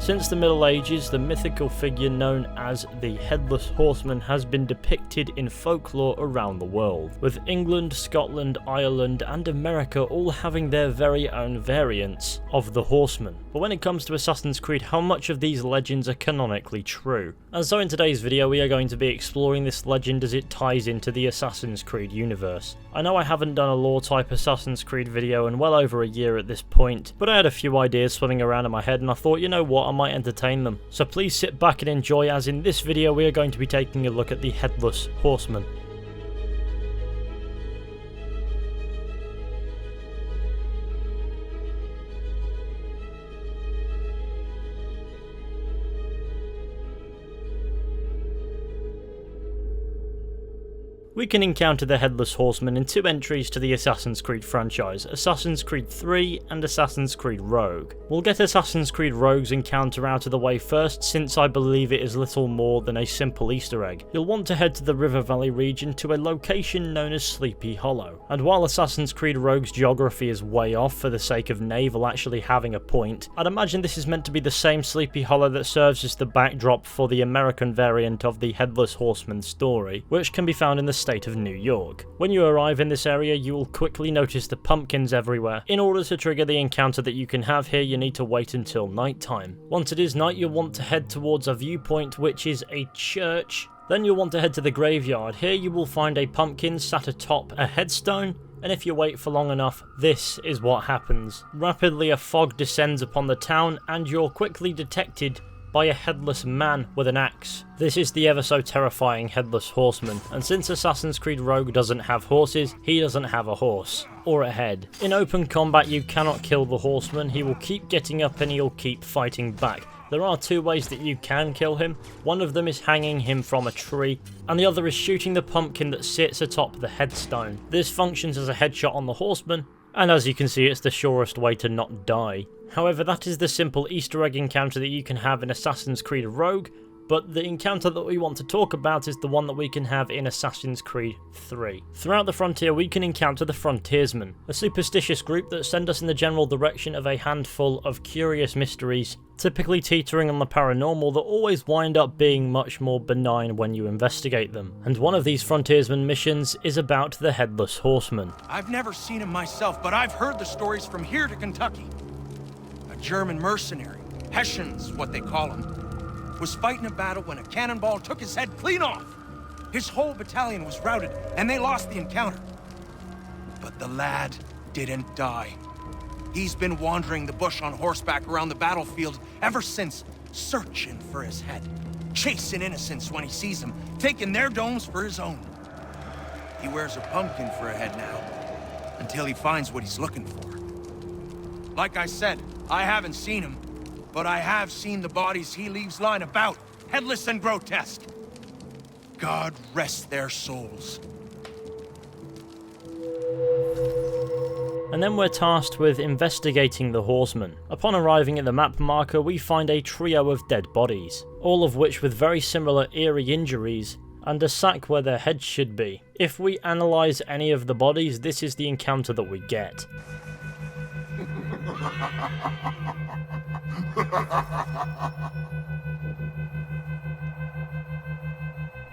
Since the Middle Ages, the mythical figure known as the Headless Horseman has been depicted in folklore around the world, with England, Scotland, Ireland and America all having their very own variants of the Horseman. But when it comes to Assassin's Creed, how much of these legends are canonically true? And so in today's video we are going to be exploring this legend as it ties into the Assassin's Creed universe. I know I haven't done a lore type Assassin's Creed video in well over a year at this point, but I had a few ideas swimming around in my head and I thought, you know what, I might entertain them. So please sit back and enjoy, as in this video we are going to be taking a look at the Headless Horseman. We can encounter the Headless Horseman in two entries to the Assassin's Creed franchise, Assassin's Creed 3 and Assassin's Creed Rogue. We'll get Assassin's Creed Rogue's encounter out of the way first, since I believe it is little more than a simple Easter egg. You'll want to head to the River Valley region to a location known as Sleepy Hollow. And while Assassin's Creed Rogue's geography is way off for the sake of naval actually having a point, I'd imagine this is meant to be the same Sleepy Hollow that serves as the backdrop for the American variant of the Headless Horseman story, which can be found in the state of New York. When you arrive in this area, you will quickly notice the pumpkins everywhere. In order to trigger the encounter that you can have here, you need to wait until night time. Once it is night, you'll want to head towards a viewpoint, which is a church. Then you'll want to head to the graveyard. Here you will find a pumpkin sat atop a headstone, and if you wait for long enough, this is what happens. Rapidly a fog descends upon the town, and you're quickly detected by a headless man with an axe. This is the ever so terrifying Headless Horseman, and since Assassin's Creed Rogue doesn't have horses, he doesn't have a horse. Or a head. In open combat you cannot kill the Horseman, he will keep getting up and he'll keep fighting back. There are two ways that you can kill him. One of them is hanging him from a tree, and the other is shooting the pumpkin that sits atop the headstone. This functions as a headshot on the Horseman, and as you can see, it's the surest way to not die. However, that is the simple Easter egg encounter that you can have in Assassin's Creed Rogue, but the encounter that we want to talk about is the one that we can have in Assassin's Creed 3. Throughout the frontier, we can encounter the Frontiersmen, a superstitious group that send us in the general direction of a handful of curious mysteries, typically teetering on the paranormal, that always wind up being much more benign when you investigate them. And one of these Frontiersman missions is about the Headless Horseman. I've never seen him myself, but I've heard the stories from here to Kentucky. A German mercenary, Hessians what they call him, was fighting a battle when a cannonball took his head clean off. His whole battalion was routed, and they lost the encounter. But the lad didn't die. He's been wandering the bush on horseback around the battlefield ever since, searching for his head, chasing innocents when he sees them, taking their domes for his own. He wears a pumpkin for a head now, until he finds what he's looking for. Like I said, I haven't seen him, but I have seen the bodies he leaves lying about, headless and grotesque. God rest their souls. And then we're tasked with investigating the Horseman. Upon arriving at the map marker, we find a trio of dead bodies, all of which with very similar eerie injuries, and a sack where their heads should be. If we analyse any of the bodies, this is the encounter that we get.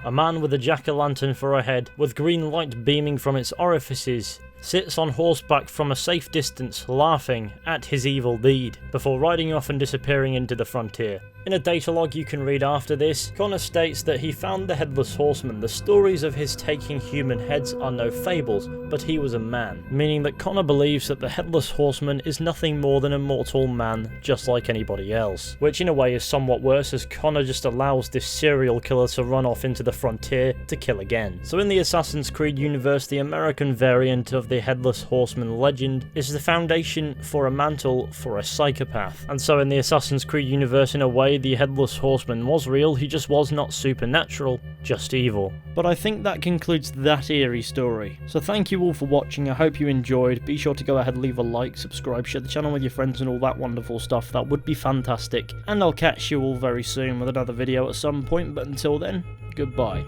A man with a jack-o'-lantern for a head, with green light beaming from its orifices, sits on horseback from a safe distance, laughing at his evil deed, before riding off and disappearing into the frontier. In a data log you can read after this, Connor states that he found the Headless Horseman. The stories of his taking human heads are no fables, but he was a man, meaning that Connor believes that the Headless Horseman is nothing more than a mortal man, just like anybody else. Which in a way is somewhat worse, as Connor just allows this serial killer to run off into the frontier to kill again. So in the Assassin's Creed universe, the American variant of the Headless Horseman legend is the foundation for a mantle for a psychopath. And so in the Assassin's Creed universe, in a way, the Headless Horseman was real, he just was not supernatural, just evil. But I think that concludes that eerie story. So thank you all for watching, I hope you enjoyed. Be sure to go ahead, leave a like, subscribe, share the channel with your friends and all that wonderful stuff, that would be fantastic. And I'll catch you all very soon with another video at some point, but until then, goodbye.